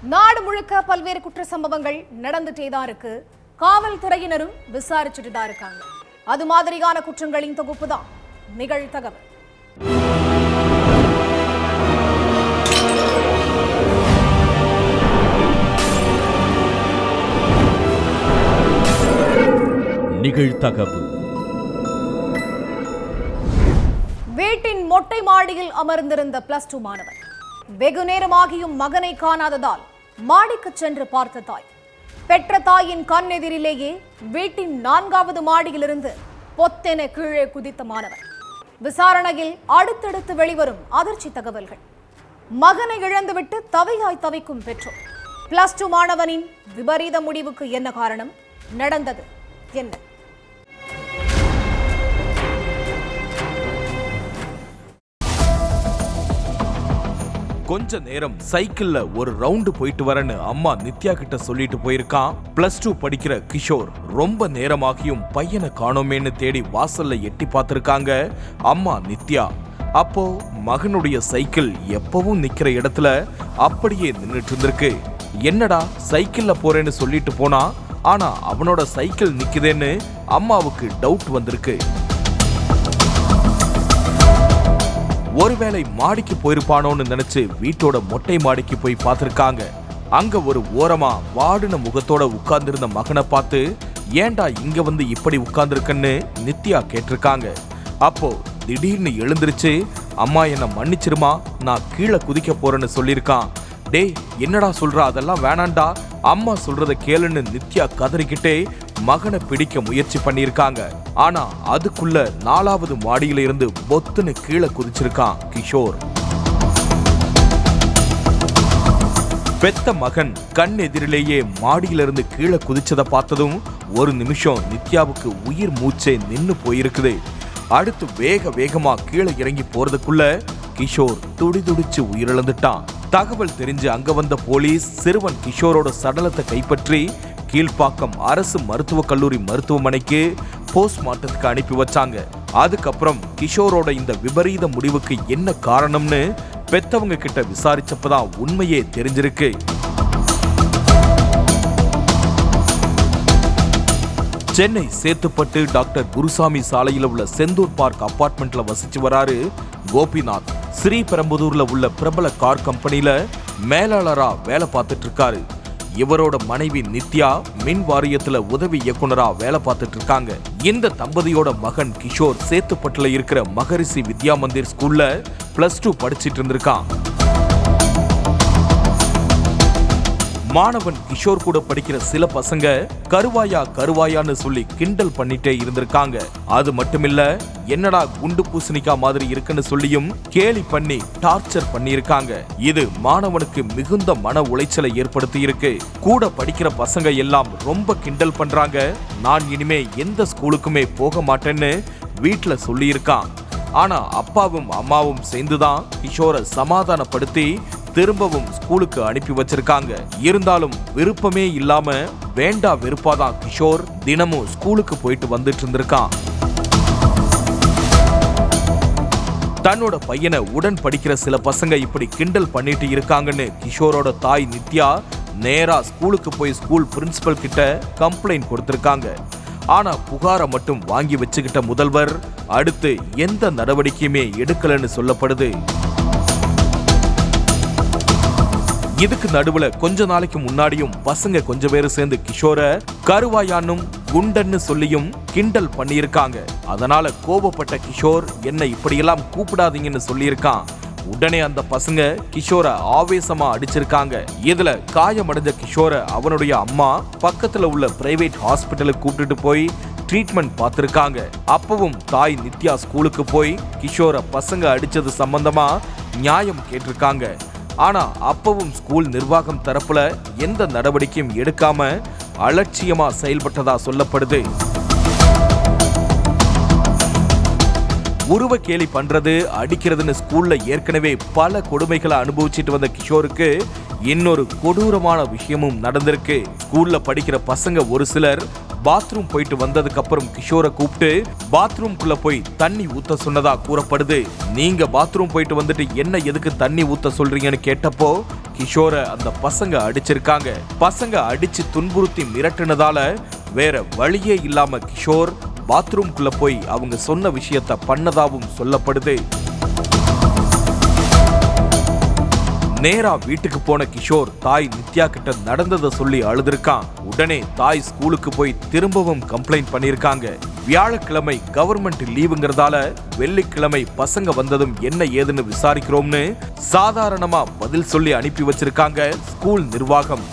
நாடு முழுக்க பல்வேறு குற்ற சம்பவங்கள் நடந்துட்டே தான் இருக்கு. காவல்துறையினரும் விசாரிச்சுட்டு தான் இருக்காங்க. அது மாதிரியான குற்றங்களின் தொகுப்பு தான் நிகழ்தகவல். நிகழ்தகவு. வீட்டின் மொட்டை மாடியில் அமர்ந்திருந்த +2 மாணவன் வெகு நேரமாகியும் மகனை காணாததால் மாடிக்கு சென்று பார்த்த தாய். பெற்ற தாயின் கண் எதிரிலேயே வீட்டின் 4வது மாடியிலிருந்து பொத்தென கீழே குதித்த மாணவன். விசாரணையில் அடுத்தடுத்து வெளிவரும் அதிர்ச்சி தகவல்கள். மகனை இழந்துவிட்டு தவியாய் தவிக்கும் பெற்றோர். +2 மாணவனின் விபரீத முடிவுக்கு என்ன காரணம்? நடந்தது என்ன? கொஞ்ச நேரம் சைக்கிள்ல ஒரு ரவுண்டு போயிட்டு வரேன்னு அம்மா நித்யா கிட்ட சொல்லிட்டு போயிருக்கான். +2 படிக்கிற கிஷோர். ரொம்ப நேரமாகியும் பையனை காணோமேன்னு தேடி வாசல்ல எட்டி பார்த்திருக்காங்க அம்மா நித்யா. அப்போ மகனுடைய சைக்கிள் எப்பவும் நிக்கிற இடத்துல அப்படியே நின்னுட்டு இருந்திருக்கு. என்னடா சைக்கிள்ல போறேன்னு சொல்லிட்டு போனா, ஆனா அவனோட சைக்கிள் நிக்குதேன்னு அம்மாவுக்கு டவுட் வந்திருக்கு. ஒருவேளை மாடிக்கு போயிருப்பானோன்னு நினைச்சு வீட்டோட மொட்டை மாடிக்கு போய் பார்த்திருக்காங்க. அங்க ஒரு ஓரமா வாடின முகத்தோட உட்கார்ந்திருந்த மகனை பார்த்து, ஏண்டா இங்க வந்து இப்படி உட்கார்ந்துருக்கன்னு நித்யா கேட்டிருக்காங்க. அப்போ திடீர்னு எழுந்திருச்சு, அம்மா என்ன மன்னிச்சிருமா, நான் கீழே குதிக்க போறேன்னு சொல்லியிருக்கான். டேய் என்னடா சொல்ற, அதெல்லாம் வேணாண்டா, அம்மா சொல்றத கேளுன்னு நித்யா கதறிக்கிட்டே மகனை பிடிக்க முயற்சி பண்ணியிருக்காங்க. ஆனா அதுக்குள்ள 4வது மாடியில இருந்து பொத்துன்னு கீழே குதிச்சிருக்கான் கிஷோர். பெத்த மகன் கண் எதிரிலேயே மாடியிலிருந்து கீழே குதிச்சதை பார்த்ததும் ஒரு நிமிஷம் நித்யாவுக்கு உயிர் மூச்சே நின்னு போயிருக்குது. அடுத்து வேகமா கீழே இறங்கி போறதுக்குள்ள கிஷோர் துடிதுடிச்சு உயிரிழந்துட்டான். தகவல் தெரிஞ்சு அங்க வந்த போலீஸ் சிறுவன் கிஷோரோட சடலத்தை கைப்பற்றி கீழ்ப்பாக்கம் அரசு மருத்துவக் கல்லூரி மருத்துவமனைக்கு போஸ்ட்மார்ட்டத்துக்கு அனுப்பி வச்சாங்க. அதுக்கப்புறம் கிஷோரோட இந்த விபரீத முடிவுக்கு என்ன காரணம்னு பெத்தவங்க கிட்ட விசாரிச்சப்பதான் உண்மையே தெரிஞ்சிருக்கு. சென்னை சேத்துப்பட்டு டாக்டர் குருசாமி சாலையில உள்ள செந்தூர் பார்க் அபார்ட்மெண்ட்ல வசிச்சு வராரு கோபிநாத். ஸ்ரீபெரும்புதூர்ல உள்ள பிரபல கார் கம்பெனில மேலாளரா வேலை பார்த்துட்டு இருக்காரு. இவரோட மனைவி நித்யா மின் வாரியத்துல உதவி இயக்குனரா வேலை பார்த்துட்டு இருக்காங்க. இந்த தம்பதியோட மகன் கிஷோர் சேத்துப்பட்டுல இருக்கிற மகரிஷி வித்யா மந்திர் ஸ்கூல்ல +2 படிச்சிட்டு இருந்திருக்கான். மாணவன் கிஷோர் கூட படிக்கிற சில பசங்க கருவாயான்னு சொல்லி கிண்டல் பண்ணிட்டே இருந்திருக்காங்க. அது மட்டுமில்ல, என்னடா குண்டு பூசணிக்கா மாதிரி இருக்குன்னு சொல்லியும் கேலி பண்ணி டார்ச்சர் பண்ணியிருக்காங்க. இது மாணவனுக்கு மிகுந்த மன உளைச்சலை ஏற்படுத்தி இருக்கு. கூட படிக்கிற பசங்க எல்லாம் ரொம்ப கிண்டல் பண்றாங்க. நான் இனிமே எந்த ஸ்கூலுக்குமே போக மாட்டேன்னு வீட்டுல சொல்லியிருக்கான். ஆனா அப்பாவும் அம்மாவும் சேர்ந்துதான் கிஷோரை சமாதானப்படுத்தி திரும்பவும் ஸ்கூலுக்கு அனுப்பி வச்சிருக்காங்க. இருந்தாலும் விருப்பமே இல்லாம வேண்டா வெறுப்பாதான் கிஷோர் தினமும் ஸ்கூலுக்கு போயிட்டு வந்துட்டு இருந்திருக்கான். தன்னோட பையனை உடன் படிக்கிற சில பசங்க இப்படி கிண்டல் பண்ணிட்டு இருக்காங்கன்னு கிஷோரோட தாய் நித்யா நேரா ஸ்கூலுக்கு போய் ஸ்கூல் பிரின்சிபல் கிட்ட கம்ப்ளைண்ட் கொடுத்திருக்காங்க. ஆனா புகாரை மட்டும் வாங்கி வச்சுக்கிட்ட முதல்வர் அடுத்து எந்த நடவடிக்கையுமே எடுக்கலன்னு சொல்லப்படுது. இதுக்கு நடுவுல கொஞ்ச நாளைக்கு முன்னாடியும் பசங்க கொஞ்ச பேர் சேர்ந்து கிஷோரை கருவாயானும் குண்டன்னு சொல்லியும் கிண்டல் பண்ணியிருக்காங்க. அதனால கோபப்பட்ட கிஷோர் என்ன இப்படியெல்லாம் கூப்பிடாதீங்கன்னு சொல்லியிருக்கான். உடனே அந்த பசங்க கிஷோரை ஆவேசமா அடிச்சிருக்காங்க. இதுல காயமடைஞ்ச கிஷோரை அவனுடைய அம்மா பக்கத்துல உள்ள பிரைவேட் ஹாஸ்பிட்டலுக்கு கூப்பிட்டுட்டு போய் ட்ரீட்மெண்ட் பார்த்திருக்காங்க. அப்பவும் தாய் நித்யா ஸ்கூலுக்கு போய் கிஷோரை பசங்க அடிச்சது சம்பந்தமா நியாயம் கேட்டிருக்காங்க. ஆனா அப்பவும் ஸ்கூல் நிர்வாகம் தரப்புல எந்த நடவடிக்கையும் எடுக்காம அலட்சியமா செயல்பட்டதா சொல்லப்படுது. உருவ கேலி பண்றது, அடிக்கிறதுன்னு ஸ்கூல்ல ஏற்கனவே பல கொடுமைகளை அனுபவிச்சுட்டு வந்த கிஷோருக்கு இன்னொரு கொடூரமான விஷயமும் நடந்திருக்கு. ஸ்கூல்ல படிக்கிற பசங்க ஒரு சிலர் பாத்ரூம் போயிட்டு வந்ததுக்கு அப்புறம் கிஷோரை கூப்பிட்டு பாத்ரூம்குள்ள போய் தண்ணி ஊத்த சொன்னதா கூறப்படுது. நீங்க பாத்ரூம் போயிட்டு வந்துட்டு என்ன எதுக்கு தண்ணி ஊத்த சொல்றீங்கன்னு கேட்டப்போ கிஷோரை அந்த பசங்க அடிச்சிருக்காங்க. பசங்க அடிச்சு துன்புறுத்தி மிரட்டுனதால வேற வழியே இல்லாம கிஷோர் பாத்ரூம்குள்ள போய் அவங்க சொன்ன விஷயத்த பண்ணதாவும் சொல்லப்படுது. நேரா வீட்டுக்கு போன கிஷோர் தாய் நித்யா கிட்ட நடந்ததை சொல்லி அழுதுருக்கான். உடனே தாய் ஸ்கூலுக்கு போய் திரும்பவும் கம்ப்ளைண்ட் பண்ணிருக்காங்க. வியாழக்கிழமை கவர்மெண்ட் லீவுங்கிறதால வெள்ளிக்கிழமை பசங்க வந்ததும் என்ன ஏதுன்னு விசாரிக்கிறோம்னு சாதாரணமா பதில் சொல்லி அனுப்பி வச்சிருக்காங்க ஸ்கூல் நிர்வாகம்.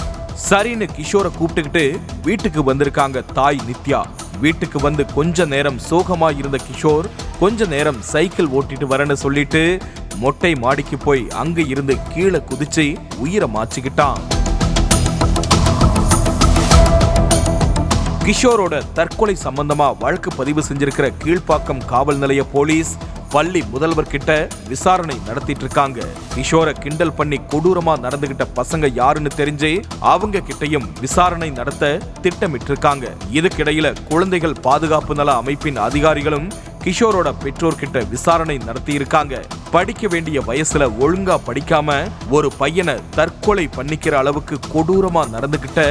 சரின்னு கிஷோரை கூப்பிட்டுக்கிட்டு வீட்டுக்கு வந்திருக்காங்க தாய் நித்யா. வீட்டுக்கு வந்து கொஞ்ச நேரம் சோகமா இருந்த கிஷோர் கொஞ்ச நேரம் சைக்கிள் ஓட்டிட்டு வரேன்னு சொல்லிட்டு மொட்டை மாடிக்கு போய் அங்க இருந்து கீழே குதிச்சு உயிரை மாச்சிக்கிட்டான். கிஷோரோட தற்கொலை சம்பந்தமா வழக்கு பதிவு செஞ்சிருக்கிற கீழ்ப்பாக்கம் காவல் நிலைய போலீஸ் பள்ளி முதல்வர்கிட்ட விசாரணை நடத்திட்டு இருக்காங்க. கிஷோரை கிண்டல் பண்ணி கொடூரமா நடந்துகிட்ட பசங்க யாருன்னு தெரிஞ்சு அவங்க கிட்டையும் விசாரணை நடத்த திட்டமிட்டு இருக்காங்க. இதுக்கிடையில குழந்தைகள் பாதுகாப்பு நல அமைப்பின் அதிகாரிகளும் கிஷோரோட பெற்றோர்கிட்ட விசாரணை நடத்தி இருக்காங்க. படிக்க வேண்டிய வயசுல ஒழுங்கா படிக்காம ஒரு பையனை தற்கொலை பண்ணிக்கிற அளவுக்கு கொடூரமா நடந்துகிட்ட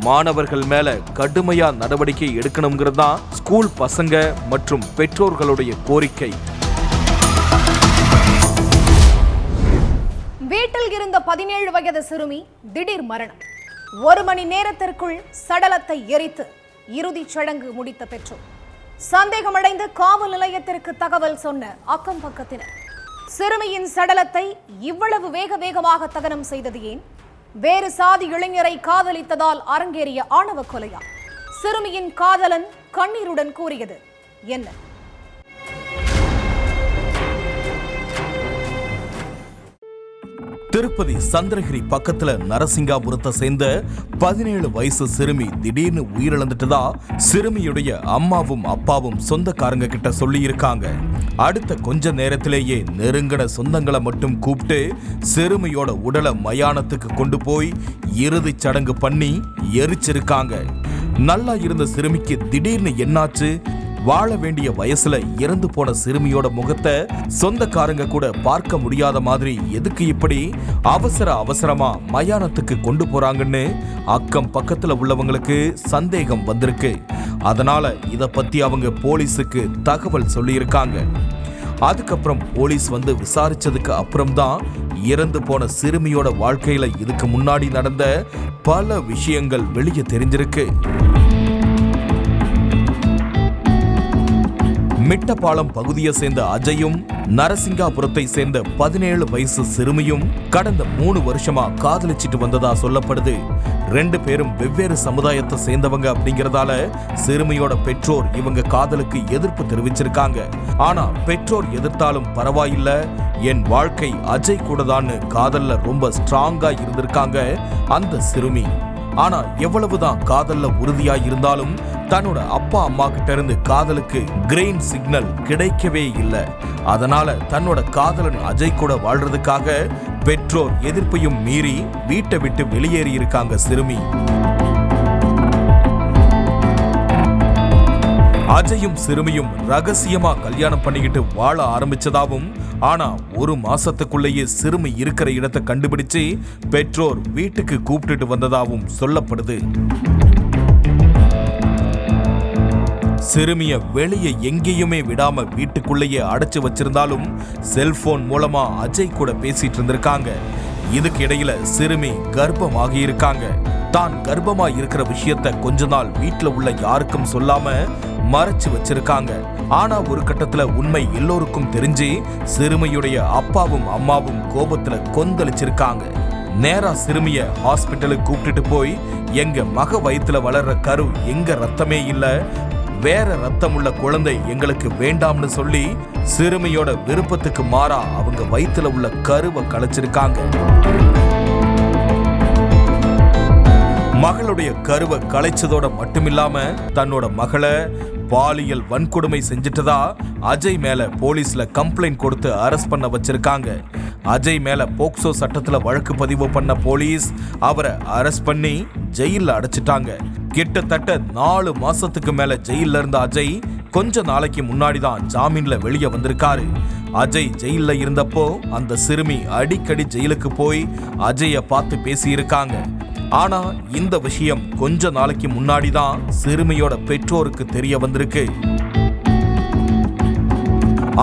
மாணவர்கள் மேல கடுமையா நடவடிக்கை எடுக்கணுங்கிறது தான் ஸ்கூல் பசங்க மற்றும் பெற்றோர்களுடைய கோரிக்கை. வீட்டில் இருந்த 17 வயது சிறுமி திடீர் மரணம். 1 மணி நேரத்திற்குள் சடலத்தை எரித்து இறுதிச் சடங்கு முடித்த பெற்றோர். சந்தேகமடைந்து காவல் நிலையத்திற்கு தகவல் சொன்ன அக்கம் பக்கத்தினர். சிறுமியின் சடலத்தை இவ்வளவு வேகமாக தகனம் செய்தது ஏன்? வேறு சாதி இளைஞரை காதலித்ததால் அரங்கேறிய ஆணவ கொலையா? சிறுமியின் காதலன் கண்ணீருடன் கூறியது என்ன? திருப்பதி சந்திரகிரி பக்கத்துல நரசிங்காபுரத்தை சேர்ந்த 17 வயசு சிறுமி திடீர்னு உயிரிழந்துட்டதா சிறுமியுடைய அம்மாவும் அப்பாவும் சொந்தக்காரங்க கிட்ட சொல்லி இருக்காங்க. அடுத்த கொஞ்ச நேரத்திலேயே நெருங்கின சொந்தங்களை மட்டும் கூப்பிட்டு சிறுமியோட உடலை மயானத்துக்கு கொண்டு போய் இறுதிச் சடங்கு பண்ணி எரிச்சிருக்காங்க. நல்லா இருந்த சிறுமிக்கு திடீர்னு என்னாச்சு? வாழ வேண்டிய வயசுல இறந்து போன சிறுமியோட முகத்தை சொந்தக்காரங்க கூட பார்க்க முடியாத மாதிரி எதுக்கு இப்படி அவசரமா மயானத்துக்கு கொண்டு போறாங்கன்னு அக்கம் பக்கத்துல உள்ளவங்களுக்கு சந்தேகம் வந்திருக்கு. அதனால இத பத்தி அவங்க போலீஸுக்கு தகவல் சொல்லியிருக்காங்க. அதுக்கப்புறம் போலீஸ் வந்து விசாரிச்சதுக்கு அப்புறம்தான் இறந்து போன சிறுமியோட வாழ்க்கையில இதுக்கு முன்னாடி நடந்த பல விஷயங்கள் வெளியே தெரிஞ்சிருக்கு. மிட்டப்பாலம் பகுதியை சேர்ந்த அஜயும் நரசிங்காபுரத்தை சேர்ந்த 17 வயசு சிறுமியும் கடந்த 3 வருஷமா காதலிச்சிட்டு வந்ததா சொல்லப்படுது. 2 பேரும் வெவ்வேறு சமுதாயத்தை சேர்ந்தவங்க அப்படிங்கறதால சிறுமியோட பெற்றோர் இவங்க காதலுக்கு எதிர்ப்பு தெரிவிச்சிருக்காங்க. ஆனா பெற்றோர் எதிர்த்தாலும் பரவாயில்ல, என் வாழ்க்கை அஜய் கூட தான் காதல்ல ரொம்ப ஸ்ட்ராங்கா இருந்திருக்காங்க அந்த சிறுமி. ஆனா எவ்வளவுதான் காதல்ல உறுதியா இருந்தாலும் தன்னோட அப்பா அம்மா கிட்ட இருந்து காதலுக்கு கிரீன் சிக்னல் கிடைக்கவே இல்லை. அதனால தன்னோட காதலன் அஜய் கூட வாழ்றதுக்காக பெற்றோர் எதிர்ப்பையும் மீறி வீட்டை விட்டு வெளியேறி இருக்காங்க சிறுமி. அஜயும் சிறுமியும் ரகசியமா கல்யாணம் பண்ணிக்கிட்டு வாழ ஆரம்பிச்சதாவும், ஆனா 1 மாசத்துக்குள்ளேயே சிறுமி இருக்கிற இடத்தை கண்டுபிடிச்சு பெற்றோர் வீட்டுக்கு கூப்பிட்டுட்டு வந்ததாவும் சொல்லப்படுது. சிறுமிய வெளியே எங்கேயுமே விடாம வீட்டுக்குள்ளேயே அடைச்சு வச்சிருந்தாலும் செல்போன் மூலமா அஜய் கூட பேசிட்டு இருந்திருக்காங்க. இதுக்கு இடையில சிறுமி கர்ப்பமாகி இருக்காங்க. தான் கர்ப்பமா இருக்கிற விஷயத்த கொஞ்ச நாள் வீட்டுல உள்ள யாருக்கும் சொல்லாம மறைச்சு வச்சிருக்காங்க. ஆனா ஒரு கட்டத்துல உண்மை எல்லோருக்கும் தெரிஞ்சு சிறுமியுடைய அப்பாவும் அம்மாவும் கோபத்துல கொந்தளிச்சிருக்காங்க. நேரா சிறுமிய ஹாஸ்பிட்டலுக்கு கூப்பிட்டுட்டு போய் எங்க மக வயித்துல வளர்ற கரு எங்க ரத்தமே இல்ல, வேற ரத்தம் உள்ள குழந்தை எங்களுக்கு வேண்டாம்னு சொல்லி சிறுமியோட விருப்பத்துக்கு மாறா அவங்க வயித்துல உள்ள கருவை கலைச்சிருக்காங்க. மகளுடைய கருவை கலைச்சதோட மட்டுமில்லாம தன்னோட மகளை பாலியல் வன்கொடுமை செஞ்சிட்டதா அஜய் மேல போலீஸ்ல கம்ப்ளைண்ட் கொடுத்து அரெஸ்ட் பண்ண வச்சிருக்காங்க. அஜய் மேல போக்சோ சட்டத்துல வழக்கு பதிவு பண்ண போலீஸ் அவரை அரெஸ்ட் பண்ணி ஜெயில அடைச்சிட்டாங்க. கிட்டத்தட்ட 4 மாசத்துக்கு மேல ஜெயில இருந்த அஜய் கொஞ்ச நாளைக்கு முன்னாடி தான் ஜாமீன்ல வெளியே வந்திருக்காரு. அஜய் ஜெயில இருந்தப்போ அந்த சிறுமி அடிக்கடி ஜெயிலுக்கு போய் அஜய பார்த்து பேசி இருக்காங்க. ஆனா இந்த விஷயம் கொஞ்ச நாளைக்கு முன்னாடி தான் சிறுமியோட பெற்றோருக்கு தெரிய வந்திருக்கு.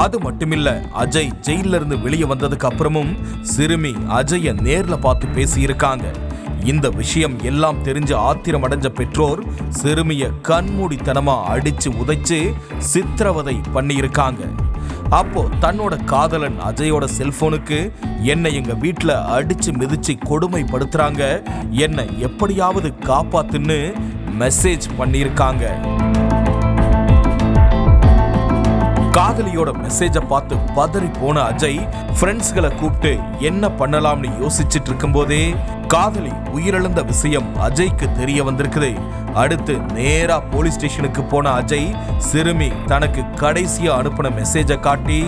அது மட்டுமில்ல, அஜய் ஜெயில இருந்து வெளியே வந்ததுக்கு அப்புறமும் சிறுமி அஜய நேர்ல பார்த்து பேசி இருக்காங்க. இந்த விஷயம் எல்லாம் தெரிஞ்ச ஆத்திரம் அடைஞ்ச பெற்றோர் சிறுமிய கண்மூடித்தனமா அடிச்சு உதைச்சு சித்திரவதை பண்ணி இருக்காங்க. அப்போ தன்னோட காதலன் அஜயோட செல்போனுக்கு என்னை எங்க வீட்டுல அடிச்சு மிதிச்சு கொடுமைப்படுத்துறாங்க, என்னை எப்படியாவது காப்பாத்துன்னு மெசேஜ் பண்ணியிருக்காங்க. காதலியோட மெசேஜ பார்த்து பதறி போன அஜய் ஃப்ரெண்ட்ஸ்களை கூப்பிட்டு என்ன பண்ணலாம்னு யோசிச்சுட்டு இருக்கும் போதே காதலி உயிரிழந்த விஷயம் அஜய்க்கு தெரிய வந்திருக்குது. அடுத்து நேரா போலீஸ் ஸ்டேஷனுக்கு போன அஜய் சிறுமி தனக்கு கடைசியா அனுப்பின மெசேஜை காட்டி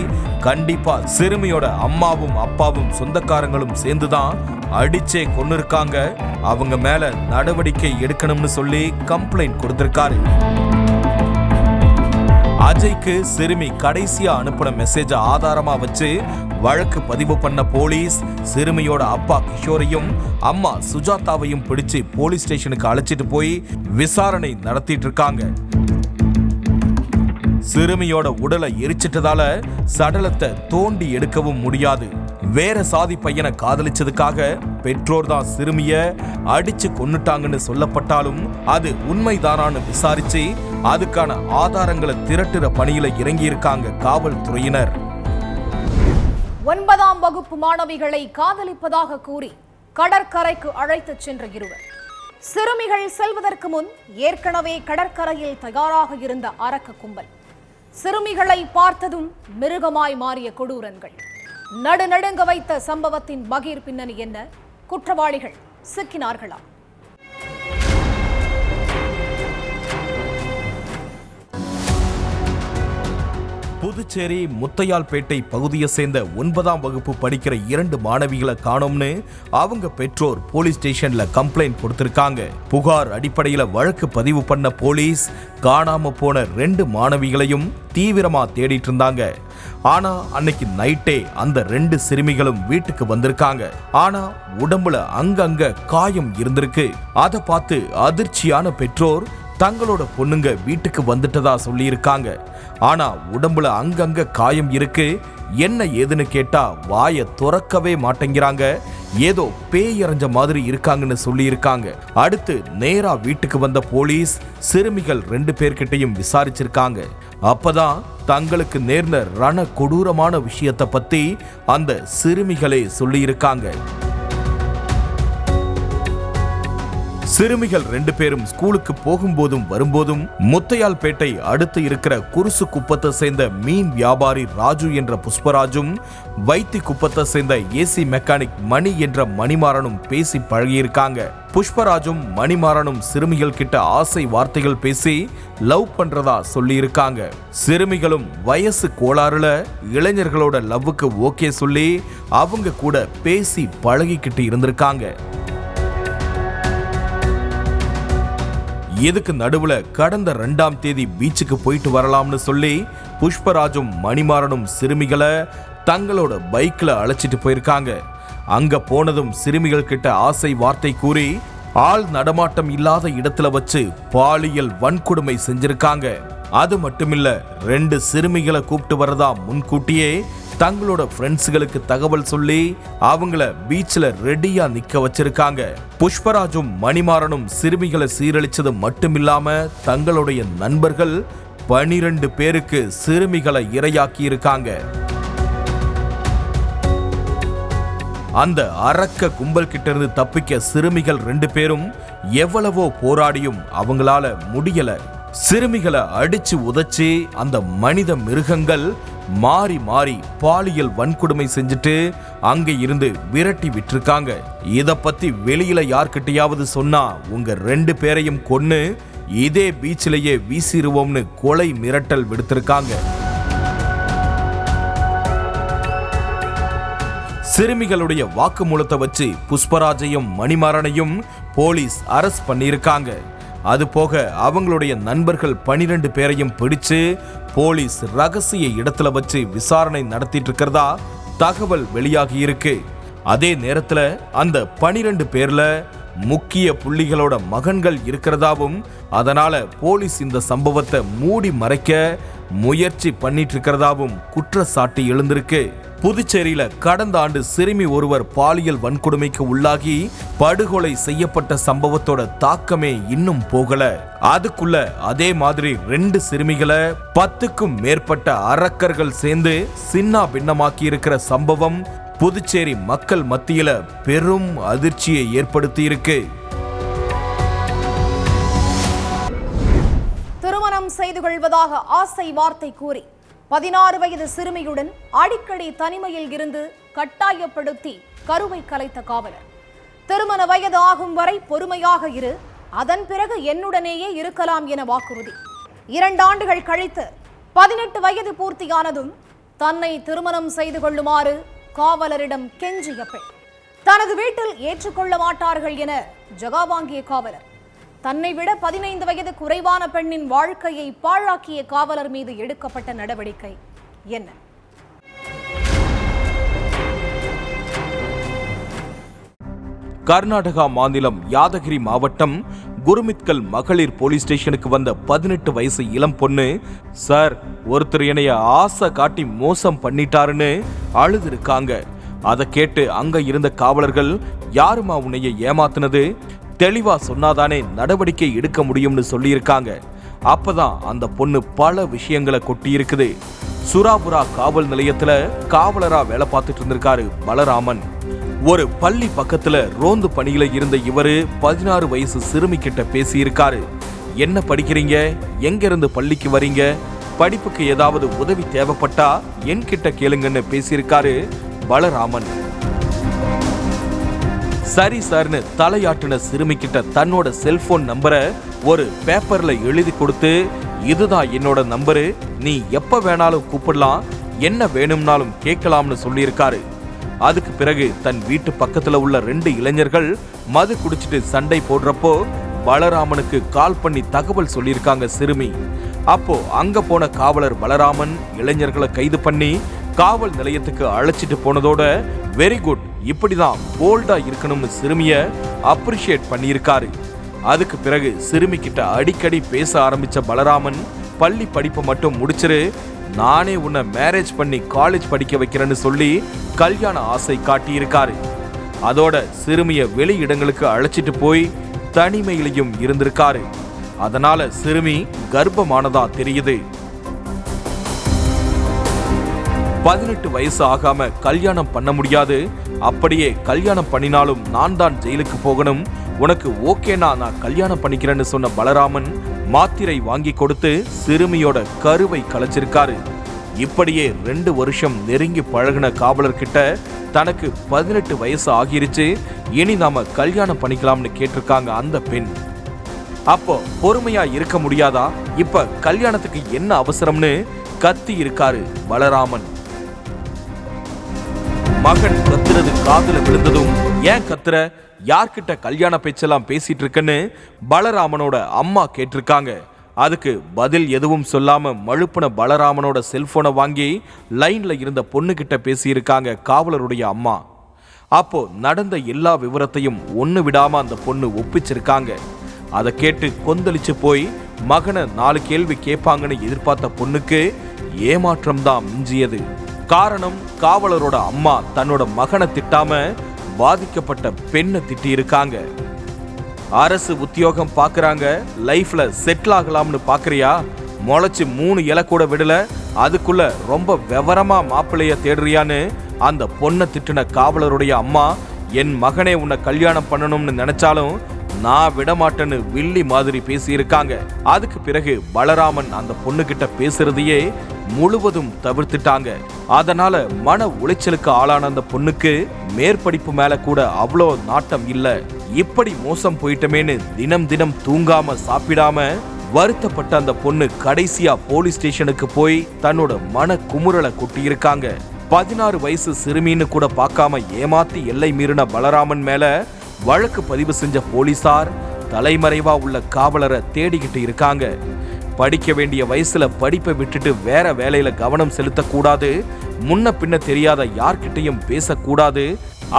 கண்டிப்பா சிறுமியோட அம்மாவும் அப்பாவும் சொந்தக்காரங்களும் சேர்ந்துதான் அடிச்சே கொன்னிருக்காங்க, அவங்க மேல நடவடிக்கை எடுக்கணும்னு சொல்லி கம்ப்ளைண்ட் கொடுத்திருக்காரு. அஜய்க்கு சிறுமி கடைசியா அனுப்பின மெசேஜ ஆதாரமா வச்சு வழக்கு பதிவு பண்ண போலீஸ் சிறுமியோட அப்பா கிஷோரையும் அம்மா சுஜாதாவையும் பிடிச்சு போலீஸ் ஸ்டேஷனுக்கு அழைச்சிட்டு போய் விசாரணை நடத்திட்டு இருக்காங்க. சிறுமியோட உடலை எரிச்சிட்டதால சடலத்தை தோண்டி எடுக்கவும் முடியாது. வேற சாதி பையனை காதலிச்சதுக்காக பெற்றோர் தான் சிறுமிய அடிச்சு கொன்னுட்டாங்கன்னு சொல்லப்பட்டாலும் அது உண்மைதானான்னு விசாரிச்சு அதுக்கான ஆதாரங்களை திரட்டுற பணியில இறங்கி இருக்காங்க காவல்துறையினர். 9ஆம் வகுப்பு மாணவிகளை காதலிப்பதாக கூறி கடற்கரைக்கு அழைத்துச் சென்ற இருவர். சிறுமிகள் செல்வதற்கு முன் ஏற்கனவே கடற்கரையில் தயாராக இருந்த அரக்க கும்பல். சிறுமிகளை பார்த்ததும் மிருகமாய் மாறிய கொடூரன்கள். நடுநடுங்க வைத்த சம்பவத்தின் பகீர் பின்னணி என்ன? குற்றவாளிகள் சிக்கினார்களா? புதுச்சேரி முத்தையால்பேட்டை பகுதியை சேர்ந்த 9ஆம் வகுப்பு படிக்கிற 2 மாணவிகளை காணோம்னு அவங்க பெற்றோர் போலீஸ் ஸ்டேஷன்ல கம்ப்ளைண்ட் கொடுத்திருக்காங்க. புகார் அடிப்படையில வழக்கு பதிவு பண்ண போலீஸ் காணாம போன 2 மாணவிகளையும் தீவிரமா தேடிட்டு இருந்தாங்க. ஆனா அன்னைக்கு நைட்டே அந்த 2 சிறுமிகளும் வீட்டுக்கு வந்திருக்காங்க. ஆனா உடம்புல அங்கங்க காயம் இருந்திருக்கு. அதை பார்த்து அதிர்ச்சியான பெற்றோர் தங்களோட பொண்ணுங்க வீட்டுக்கு வந்துட்டதா சொல்லி இருக்காங்க. ஆனா உடம்புல அங்கங்க காயம் இருக்கு. என்ன ஏதுன்னு கேட்டா வாயை துறக்கவே மாட்டேங்கிறாங்க. ஏதோ பேய் இறஞ்ச மாதிரி இருக்காங்கன்னு சொல்லி இருக்காங்க. அடுத்து நேரா வீட்டுக்கு வந்த போலீஸ் சிறுமிகள் 2 பேர்கிட்டையும் விசாரிச்சிருக்காங்க. அப்பதான் தங்களுக்கு நேர்ந்த ரண கொடூரமான விஷயத்தை பத்தி அந்த சிறுமிகளே சொல்லி இருக்காங்க. சிறுமிகள் 2 பேரும் ஸ்கூலுக்கு போகும்போதும் வரும்போதும் முத்தையால்பேட்டை அடுத்து இருக்கிற குருசு குப்பத்தை சேர்ந்த மீன் வியாபாரி ராஜு என்ற புஷ்பராஜும் வைத்தி குப்பத்தை சேர்ந்த ஏசி மெக்கானிக் மணி என்ற மணிமாறனும் பேசி பழகியிருக்காங்க. புஷ்பராஜும் மணிமாறனும் சிறுமிகள் கிட்ட ஆசை வார்த்தைகள் பேசி லவ் பண்றதா சொல்லி இருக்காங்க. சிறுமிகளும் வயசு கோளாறுல இளைஞர்களோட லவ்வுக்கு ஓகே சொல்லி அவங்க கூட பேசி பழகிக்கிட்டு இருந்திருக்காங்க. இதுக்கு நடுவுல கடந்த 2ஆம் தேதி பீச்சுக்கு போயிட்டு வரலாம்னு சொல்லி புஷ்பராஜும் மணிமாறனும் சிறுமிகளை தங்களோட பைக்ல அழைச்சிட்டு போயிருக்காங்க. அங்க போனதும் சிறுமிகள் கிட்ட ஆசை வார்த்தை கூறி ஆள் நடமாட்டம் இல்லாத இடத்துல வச்சு பாலியல் வன்கொடுமை செஞ்சிருக்காங்க. அது மட்டுமில்ல, 2 சிறுமிகளை கூப்பிட்டு வரதா முன்கூட்டியே தங்களோட ஃப்ரெண்ட்ஸ்களுக்கு தகவல் சொல்லி அவங்கள பீச்ல ரெடியா நிக்க வச்சிருக்காங்க. புஷ்பராஜும் மணிமாறனும் சிறுமிகளை சீரழிச்சது மட்டுமில்லாம தங்களுடைய நண்பர்கள் 12 பேருக்கு சிறுமிகளை இரையாக்கி இருக்காங்க. அந்த அரக்க கும்பல் கிட்ட இருந்து தப்பிக்க சிறுமிகள் 2 பேரும் எவ்வளவோ போராடியும் அவங்களால முடியல. சிறுமிகளை அடிச்சு உதைச்சு அந்த மனித மிருகங்கள் மாறி மாறி பாலியல் வன்கொடுமை செஞ்சுட்டு அங்க இருந்து விரட்டி விட்டுருக்காங்க. இத பத்தி வெளியில யார்கிட்டயாவது சொன்னா உங்க 2 பேரையும் கொன்னு இதே பீச்சிலேயே வீசிடுவோம்னு கொலை மிரட்டல் விடுத்திருக்காங்க. சிறுமிகளுடைய வாக்குமூலத்தை வச்சு புஷ்பராஜையும் மணிமாறனையும் போலீஸ் அரெஸ்ட் பண்ணியிருக்காங்க. அது போக அவங்களுடைய நண்பர்கள் 12 பேரையும் பிடிச்சு போலீஸ் ரகசிய இடத்துல வச்சு விசாரணை நடத்திட்டு இருக்கிறதா தகவல் வெளியாகி இருக்கு. அதே நேரத்துல அந்த 12 பேர்ல முக்கிய புள்ளிகளோட மகன்கள் இருக்கிறதாவும், அதனால போலீஸ் இந்த சம்பவத்தை மூடி மறைக்க முயற்சி பண்ணிட்டு இருக்கிறதாவும் குற்றச்சாட்டு எழுந்திருக்கு. புதுச்சேரியில கடந்த ஆண்டு சிறுமி ஒருவர் பாலியல் வன்கொடுமைக்கு உள்ளாகி படுகொலை செய்யப்பட்ட சம்பவத்தோட தாக்கமே இன்னும் போகல. அதுக்குள்ள அதே மாதிரி 2 சிறுமிகளை 10க்கும் மேற்பட்ட அரக்கர்கள் சேர்ந்து சின்ன பின்னமாக்கி இருக்கிற சம்பவம் புதுச்சேரி மக்கள் மத்தியில பெரும் அதிர்ச்சியை ஏற்படுத்தி இருக்கு. திருமணம் செய்து கொள்வதாக ஆசை வார்த்தை கூறி 16 வயது சிறுமியுடன் அடிக்கடி தனிமையில் இருந்து கட்டாயப்படுத்தி கருவை கலைத்த காவலர். திருமண வயது ஆகும் வரை பொறுமையாக இரு, அதன் பிறகு என்னுடனேயே இருக்கலாம் என வாக்குறுதி. 2 ஆண்டுகள் கழித்து 18 வயது பூர்த்தியானதும் தன்னை திருமணம் செய்து கொள்ளுமாறு காவலரிடம் கெஞ்சிய பெண் தனது வீட்டில் ஏற்றுக்கொள்ள மாட்டார்கள் என ஜகா வாங்கிய காவலர். தன்னை விட 15 வயது குறைவான பெண்ணின் வாழ்க்கையை பாழாக்கிய காவலர் மீது எடுக்கப்பட்ட நடவடிக்கை என்ன? கர்நாடகா மாநிலம் யாதகிரி மாவட்டம் குருமித்கல் மகளிர் போலீஸ் ஸ்டேஷனுக்கு வந்த 18 வயசு இளம் பொண்ணு, சார் ஒருத்தர் என்னைய ஆசை காட்டி மோசம் பண்ணிட்டாருன்னு அழுதுருக்காங்க. அதை கேட்டு அங்க இருந்த காவலர்கள், யாருமா உன்னைய ஏமாத்துனது, தெளிவா சொன்னாதானே நடவடிக்கை எடுக்க முடியும்னு சொல்லியிருக்காங்க. அப்பதான் அந்த பொண்ணு பல விஷயங்களை கொட்டி இருக்குது. சுராபுரா காவல் நிலையத்துல காவலரா வேலை பார்த்துட்டு இருந்திருக்காரு பலராமன். ஒரு பள்ளி பக்கத்துல ரோந்து பணியில இருந்த இவரு 16 வயசு சிறுமி கிட்ட பேசியிருக்காரு. என்ன படிக்கிறீங்க, எங்க இருந்து பள்ளிக்கு வரீங்க, படிப்புக்கு ஏதாவது உதவி தேவைப்பட்டா என்கிட்ட கேளுங்கன்னு பேசியிருக்காரு பலராமன். சரி சார்னு தலையாட்டின சிறுமி கிட்ட தன்னோட செல்போன் நம்பரை ஒரு பேப்பர்ல எழுதி கொடுத்து, இதுதான் என்னோட நம்பரு, நீ எப்ப வேணாலும் கூப்பிடலாம், என்ன வேணும்னாலும் கேட்கலாம்னு சொல்லியிருக்காரு. அதுக்கு பிறகு தன் வீட்டு பக்கத்துல உள்ள 2 இளைஞர்கள் மது குடிச்சிட்டு சண்டை போடுறப்போ பலராமனுக்கு கால் பண்ணி தகவல் சொல்லியிருக்காங்க சிறுமி. அப்போ அங்க போன காவலர் பலராமன் இளைஞர்களை கைது பண்ணி காவல் நிலையத்துக்கு அழைச்சிட்டு போனதோட வெரி குட், இப்படிதான் போல்டா இருக்கணும்னு சிறுமிய அப்ரிஷியேட் பண்ணியிருக்காரு. அதுக்கு பிறகு சிறுமி கிட்ட அடிக்கடி பேச ஆரம்பிச்ச பலராமன், பள்ளி படிப்பை மட்டும் முடிச்சிரு, நானே உன்னை மேரேஜ் பண்ணி காலேஜ் படிக்க வைக்கிறேன்னு சொல்லி கல்யாண ஆசை காட்டியிருக்காரு. அதோட சிறுமிய வெளி இடங்களுக்கு அழைச்சிட்டு போய் தனிமையிலையும் இருந்திருக்காரு. அதனால சிறுமி கர்ப்பமானதா தெரியுது. 18 வயசு ஆகாம கல்யாணம் பண்ண முடியாது, அப்படியே கல்யாணம் பண்ணினாலும் நான் தான் ஜெயிலுக்கு போகணும், உனக்கு ஓகேனா நான் கல்யாணம் பண்ணிக்கிறேன்னு சொன்ன பலராமன் மாத்திரை வாங்கி கொடுத்து சிறுமியோட கருவை கலைச்சிருக்காரு. இப்படியே 2 வருஷம் நெருங்கி பழகின காவலர்கிட்ட தனக்கு 18 வயசு ஆகிருச்சு, இனி நாம கல்யாணம் பண்ணிக்கலாம்னு கேட்டிருக்காங்க அந்த பெண். அப்போ பொறுமையா இருக்க முடியாதா, இப்ப கல்யாணத்துக்கு என்ன அவசரம்னு கத்தி இருக்காரு பலராமன். மகன் கத்துறது காதுல விழுந்ததும், ஏன் கத்துற, யார்கிட்ட கல்யாண பேச்செல்லாம் பேசிட்டு இருக்கன்னு பலராமனோட அம்மா கேட்டிருக்காங்க. அதுக்கு பதில் எதுவும் சொல்லாம மழுப்புன பலராமனோட செல்போனை வாங்கி லைன்ல இருந்த பொண்ணுகிட்ட பேசியிருக்காங்க காவலருடைய அம்மா. அப்போ நடந்த எல்லா விவரத்தையும் ஒண்ணு விடாம அந்த பொண்ணு ஒப்பிச்சிருக்காங்க. அதை கேட்டு கொந்தளிச்சு போய் மகனை 4 கேள்வி கேட்பாங்கன்னு எதிர்பார்த்த பொண்ணுக்கு ஏமாற்றம் தான் மிஞ்சியது. காரணம், காவலரோட அம்மா தன்னோட மகனை திட்டாம பாதிக்கப்பட்ட பெண்ணை திட்டி இருக்காங்க. அரசு உத்தியோகம் பாக்குறாங்க, லைஃப்ல செட்டில் ஆகலாம்னு பாக்குறியா, முளைச்சு 3 இலை கூட விடல, அதுக்குள்ள ரொம்ப விவரமா மாப்பிள்ளைய தேடுறியான்னு அந்த பொண்ணை திட்டின காவலருடைய அம்மா, என் மகனே உன்னை கல்யாணம் பண்ணணும்னு நினைச்சாலும் நான் விடமாட்டேன்னு வில்லி மாதிரி பேசியிருக்காங்க. அதுக்கு பிறகு பலராமன் அந்த பொண்ணுகிட்ட பேசுறதையே முழுவதும் தவிர்த்துட்டாங்க. அதனால மன உளைச்சலுக்கு ஆளான அந்த பொண்ணுக்கு மேற்படிப்பு மேல கூட அவ்வளோ நாட்டம் இல்ல. இப்படி மோசம் போயிட்டமேன்னு தினம் தினம் தூங்காம சாப்பிடாம வருத்தப்பட்ட அந்த பொண்ணு கடைசியா போலீஸ் ஸ்டேஷனுக்கு போய் தன்னோட மன குமுறலை கொட்டியிருக்காங்க. 16 வயசு சிறுமின்னு கூட பார்க்காம ஏமாத்தி எல்லை மீறின பலராமன் மேல வழக்கு பதிவு செஞ்ச போலீசார் தலைமறைவா உள்ள காவலரை தேடிக்கிட்டு இருக்காங்க. படிக்க வேண்டிய வயசுல படிப்பை விட்டுட்டு வேற வேலையில கவனம் செலுத்தக்கூடாது, முன்ன பின்ன தெரியாத யார்கிட்டையும் பேசக்கூடாது,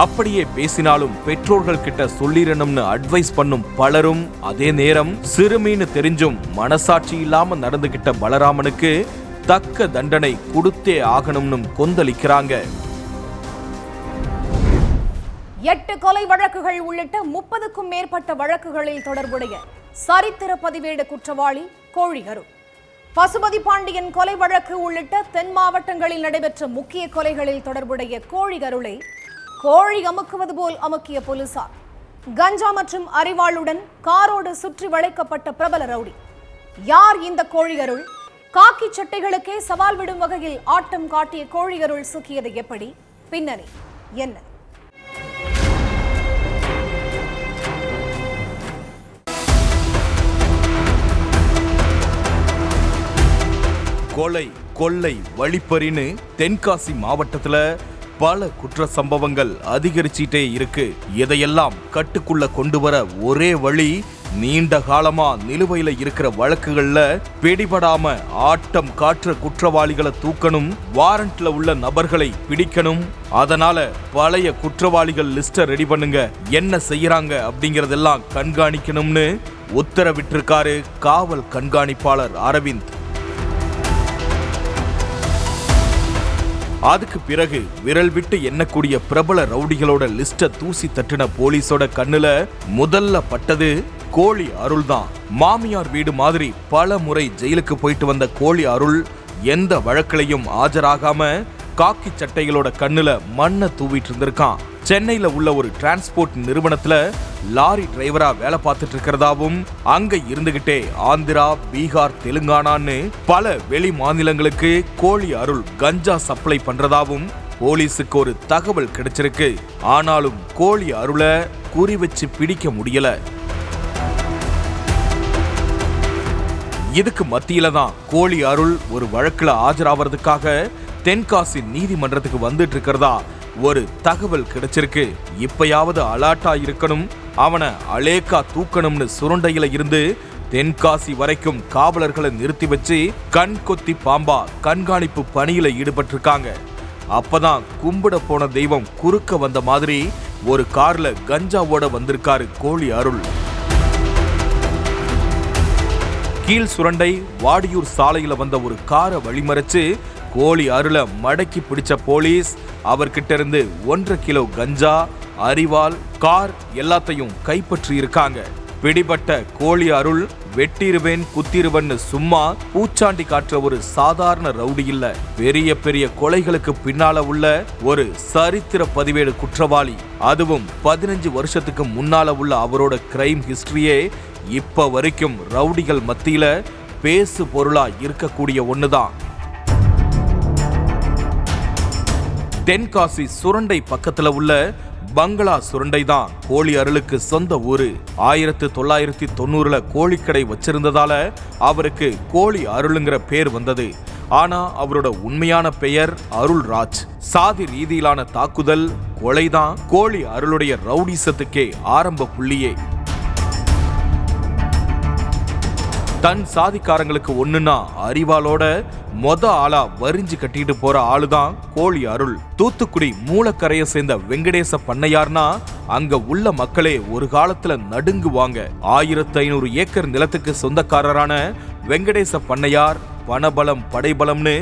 அப்படியே பேசினாலும் பெற்றோர்கள் கிட்ட சொல்லிடணும்னு அட்வைஸ் பண்ணும் பலரும், அதே நேரம் சிறுமின்னு தெரிஞ்சும் மனசாட்சி இல்லாம நடந்துகிட்ட பலராமனுக்கு தக்க தண்டனை கொடுத்தே ஆகணும்னு கொந்தளிக்கிறாங்க. 8 கொலை வழக்குகள் உள்ளிட்ட 30க்கும் மேற்பட்ட வழக்குகளில் தொடர்புடைய சரித்திர பதிவேடு குற்றவாளி கோழி அருள். பசுபதி பாண்டியன் கொலை வழக்கு உள்ளிட்ட தென் மாவட்டங்களில் நடைபெற்ற முக்கிய கொலைகளில் தொடர்புடைய கோழி அருளை கோழி அமுக்குவது போல் அமுக்கிய போலீசார். கஞ்சா மற்றும் அரிவாளுடன் காரோடு சுற்றி வளைக்கப்பட்ட பிரபல ரவுடி. யார் இந்த கோழி அருள்? காக்கி சட்டைகளுக்கே சவால் விடும் வகையில் ஆட்டம் காட்டிய கோழி அருள் சிக்கியது எப்படி? பின்னணி என்ன? கொலை, கொள்ளை, வழிப்பறின்னு தென்காசி மாவட்டத்துல பல குற்ற சம்பவங்கள் அதிகரிச்சிட்டே இருக்கு. இதையெல்லாம் கட்டுக்குள்ள கொண்டு வர ஒரே வழி, நீண்ட காலமா நிலுவையில இருக்கிற வழக்குகள்ல பிடிபடாம ஆட்டம் காட்டுற குற்றவாளிகளை தூக்கணும், வாரண்ட்ல உள்ள நபர்களை பிடிக்கணும். அதனால பழைய குற்றவாளிகள் லிஸ்ட ரெடி பண்ணுங்க, என்ன செய்யறாங்க அப்படிங்கறதெல்லாம் கண்காணிக்கணும்னு உத்தரவிட்டிருக்காரு காவல் கண்காணிப்பாளர் அரவிந்த். அதுக்கு பிறகு விரல் விட்டு எண்ணக்கூடிய பிரபல ரவுடிகளோட லிஸ்ட தூசி தட்டின போலீஸோட கண்ணுல முதல்ல பட்டது கோழி அருள் தான். மாமியார் வீடு மாதிரி பல முறை ஜெயிலுக்கு போயிட்டு வந்த கோழி அருள் எந்த வழக்கிலையும் ஆஜராகாம காக்கி சட்டைகளோட கண்ணுல மண்ணை தூவிட்டு இருந்திருக்கான். சென்னையில உள்ள ஒரு டிரான்ஸ்போர்ட் நிறுவனத்துல லாரி டிரைவரா வேலை பார்த்துட்டு இருக்கிறதாவும், அங்க இருந்துகிட்டே ஆந்திரா, பீகார், தெலுங்கானான்னு பல வெளி மாநிலங்களுக்கு கோழி அருள் கஞ்சா சப்ளை பண்றதாவும் போலீஸுக்கு ஒரு தகவல் கிடைச்சிருக்கு. ஆனாலும் கோழி அருளை குறி வச்சு பிடிக்க முடியல. இதுக்கு மத்தியில தான் கோழி அருள் ஒரு வழக்குல ஆஜராவதுக்காக தென்காசி நீதிமன்றத்துக்கு வந்துட்டு இருக்கிறதா ஒரு தகவல் கிடைச்சிருக்கு. இப்பயாவது அலாட்டா இருக்கணும், அவனை அலேக்கா தூக்கணும்னு சுரண்டையில இருந்து தென்காசி வரைக்கும் காவலர்களை நிறுத்தி வச்சு கண் கொத்தி பாம்பா கண்காணிப்பு பணியில ஈடுபட்டிருக்காங்க. அப்பதான் கும்பிட போன தெய்வம் குறுக்க வந்த மாதிரி ஒரு கார்ல கஞ்சாவோட வந்திருக்காரு கோழி அருள். கீழ் சுரண்டை வாடியூர் சாலையில வந்த ஒரு காரை வழிமறைச்சு கோழி அருளை மடக்கி பிடிச்ச போலீஸ் அவர்கிட்ட இருந்து 1.5 கிலோ கஞ்சா, அரிவாள், கார் எல்லாத்தையும் கைப்பற்றி இருக்காங்க. பிடிபட்ட கோழி அருள் வெட்டிருவேன் குத்திருவன்னு சும்மா பூச்சாண்டி காட்டுற ஒரு சாதாரண ரவுடி இல்ல, பெரிய பெரிய கொலைகளுக்கு பின்னால உள்ள ஒரு சரித்திர பதிவேடு குற்றவாளி. அதுவும் 15 வருஷத்துக்கு முன்னால உள்ள அவரோட கிரைம் ஹிஸ்டரியே இப்ப வரைக்கும் ரவுடிகள் மத்தியில பேசு பொருளா இருக்கக்கூடிய ஒண்ணுதான். தென்காசி சுரண்டை பக்கத்துல உள்ள பங்களா சுரண்டை தான் கோழி அருளுக்கு சொந்த ஊரு. 1990ல கோழிக்கடை வச்சிருந்ததால அவருக்கு கோழி அருளுங்கிற பேர் வந்தது. ஆனா அவரோட உண்மையான பெயர் அருள்ராஜ். சாதி ரீதியிலான தாக்குதல், கொலைதான் கோழி அருளுடைய ரவுடிசத்துக்கே ஆரம்ப புள்ளியே. தன் சாதிக்காரங்களுக்கு ஒண்ணுன்னா அரிவாளோட மொத ஆளா வரிஞ்சு கட்டிட்டு போற ஆளுதான் கோழி அருள். தூத்துக்குடி மூலக்கரையை சேர்ந்த வெங்கடேச பண்ணையார்னா அங்க உள்ள மக்களே ஒரு காலத்துல நடுங்குவாங்க. 1500 ஏக்கர் நிலத்துக்கு சொந்தக்காரரான வெங்கடேச பண்ணையார் பணபலம் படைபலம்னு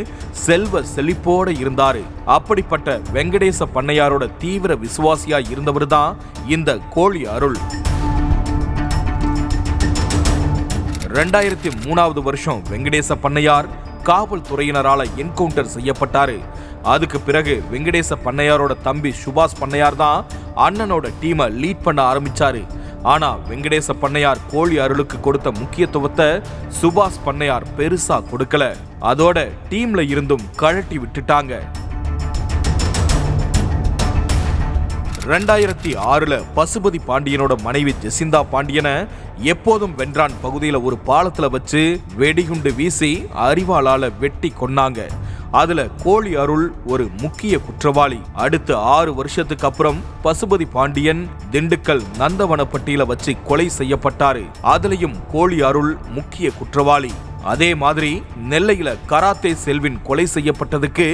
செல்வ செழிப்போட இருந்தாரு. அப்படிப்பட்ட வெங்கடேச பண்ணையாரோட தீவிர விசுவாசியா இருந்தவர் தான் இந்த கோழி அருள். 2003வது வருஷம் வெங்கடேச பண்ணையார் காவல்துறையினரால என்கவுண்டர் செய்யப்பட்டாரு. அதுக்கு பிறகு வெங்கடேச பண்ணையாரோட தம்பி சுபாஷ் பண்ணையார் தான் அண்ணனோட டீமை லீட் பண்ண ஆரம்பிச்சாரு. ஆனா வெங்கடேச பண்ணையார் கோழி அருளுக்கு கொடுத்த முக்கியத்துவத்தை சுபாஷ் பண்ணையார் பெருசா கொடுக்கல. அதோட டீம்ல இருந்தும் கழட்டி விட்டுட்டாங்க. 2006ல பசுபதி பாண்டியனோட மனைவி ஜெசிந்தா பாண்டியனை எப்போதும் வென்றான் பகுதியில ஒரு பாலத்துல வச்சு வெடிகுண்டு வீசி அரிவாளால வெட்டி கொன்னாங்க. அதுல கோழி அருள் ஒரு முக்கிய குற்றவாளி. அடுத்து 6 வருஷத்துக்கு அப்புறம் பசுபதி பாண்டியன் திண்டுக்கல் நந்தவனப்பட்டியில வச்சு கொலை செய்யப்பட்டாரு. அதுலயும் கோழி அருள் முக்கிய குற்றவாளி. அதே மாதிரி நெல்லையில கராத்தே செல்வின் கொலை செய்யப்பட்டதுக்கு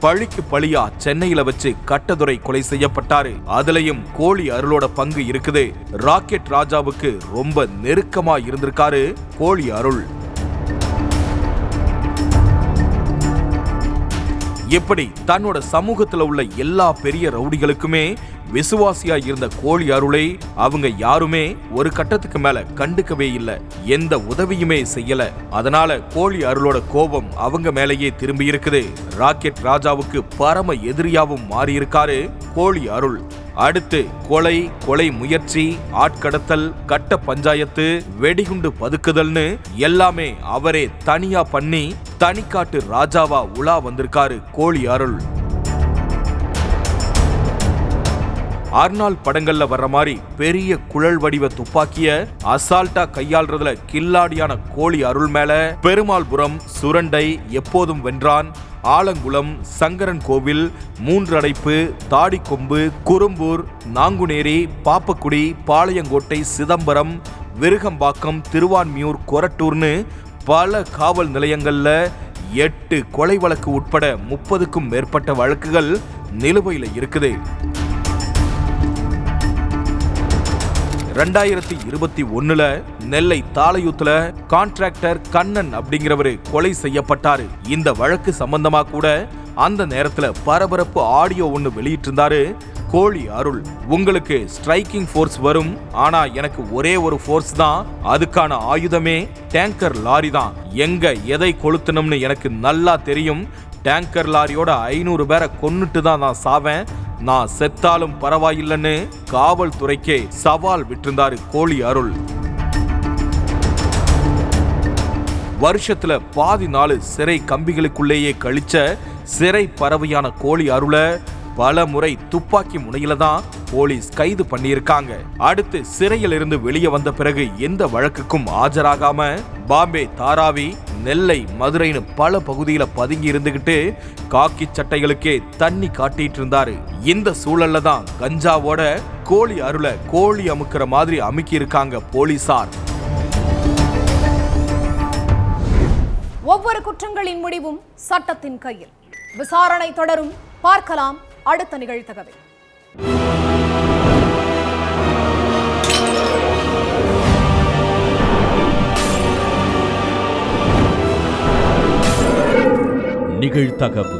பழிக்கு பழியா சென்னையில வச்சு கட்டதுரை கொலை செய்யப்பட்டாரு. அதுலயும் கோழி அருளோட பங்கு இருக்குது. ராக்கெட் ராஜாவுக்கு ரொம்ப நெருக்கமா இருந்திருக்காரு கோழி அருள். எப்படி தன்னோட சமூகத்துல உள்ள எல்லா பெரிய ரவுடிகளுக்குமே விசுவாசியா இருந்த கோழி அருளை அவங்க யாருமே ஒரு கட்டத்துக்கு மேல கண்டுக்கவே இல்ல, எந்த உதவியுமே செய்யல. அதனால கோழி அருளோட கோபம் அவங்க மேலேயே திரும்பி இருக்குது. ராக்கெட் ராஜாவுக்கு பரம எதிரியாவும் மாறி இருக்காரு கோழி அருள். அடுத்து கொலை முயற்சி, ஆட்கடத்தல், கட்ட பஞ்சாயத்து, வெடிகுண்டு பதுக்குதல்னு எல்லாமே அவரே தனியா பண்ணி தனிக்காட்டு ராஜாவா உலா வந்திருக்காரு கோழி அருள். அர்னால் படங்கள்ல வர்ற மாதிரி பெரிய குழல் வடிவ துப்பாக்கிய அசால்ட்டா கையாள்றதுல கில்லாடியான கோழி அருள் மேல பெருமாள்புரம், சுரண்டை, எப்போதும் வென்றான், ஆலங்குளம், சங்கரன் கோவில், மூன்றடைப்பு, தாடிக்கொம்பு, குறும்பூர், நாங்குநேரி, பாப்பக்குடி, பாளையங்கோட்டை, சிதம்பரம், விருகம்பாக்கம், திருவான்மியூர், கொரட்டூர்னு பல காவல் நிலையங்கள்ல 8 கொலை வழக்கு உட்பட 30க்கும் மேற்பட்ட வழக்குகள் நிலுவையில் இருக்குது. 2021 நெல்லை தாளையூத்துல கான்ட்ராக்டர் கண்ணன் அப்படிங்கிறவரு கொலை செய்யப்பட்டாரு. இந்த வழக்கு சம்பந்தமா கூட அந்த நேரத்துல பரபரப்பு ஆடியோ ஒண்ணு வெளியிட்டு இருந்தாரு கோழி அருள். உங்களுக்கு ஸ்ட்ரைக்கிங் ஃபோர்ஸ் வரும், ஆனா எனக்கு ஒரே ஒரு ஃபோர்ஸ் தான், அதுக்கான ஆயுதமே டேங்கர் லாரி தான். எங்க எதை கொளுத்தணும்னு எனக்கு நல்லா தெரியும். டேங்கர் லாரியோட 500 பேரை கொன்னுட்டு தான் நான் சாவேன். நான் செத்தாலும் பரவாயில்லைன்னு காவல்துறைக்கே சவால் விட்டிருந்தாரு கோழி அருள். வருஷத்துல பாதி நாள் சிறை கம்பிகளுக்குள்ளேயே கழிச்ச சிறை பறவையான கோழி அருளை பல முறை துப்பாக்கி முனையில தான் போலீஸ் கைது பண்ணியிருக்காங்க. அடுத்து சிறையில் இருந்து வெளியே வந்த பிறகு எந்த வழக்குக்கும் ஆஜராகாம பாம்பே, தாராவி, நெல்லை, மதுரைன்னு பல பகுதியில பதுங்கி இருந்துகிட்டு காக்கி சட்டைகளுக்கே தண்ணி காட்டிட்டு இருந்தாரு. இந்த சூழல்ல தான் கஞ்சாவோட கோழி அருளை கோழி அமுக்கிற மாதிரி அமுக்கி இருக்காங்க போலீசார். ஒவ்வொரு குற்றங்களின் முடிவும் சட்டத்தின் கையில். விசாரணை தொடரும். பார்க்கலாம் அடுத்த நிகழ்தகவை. நிகழ்தகவு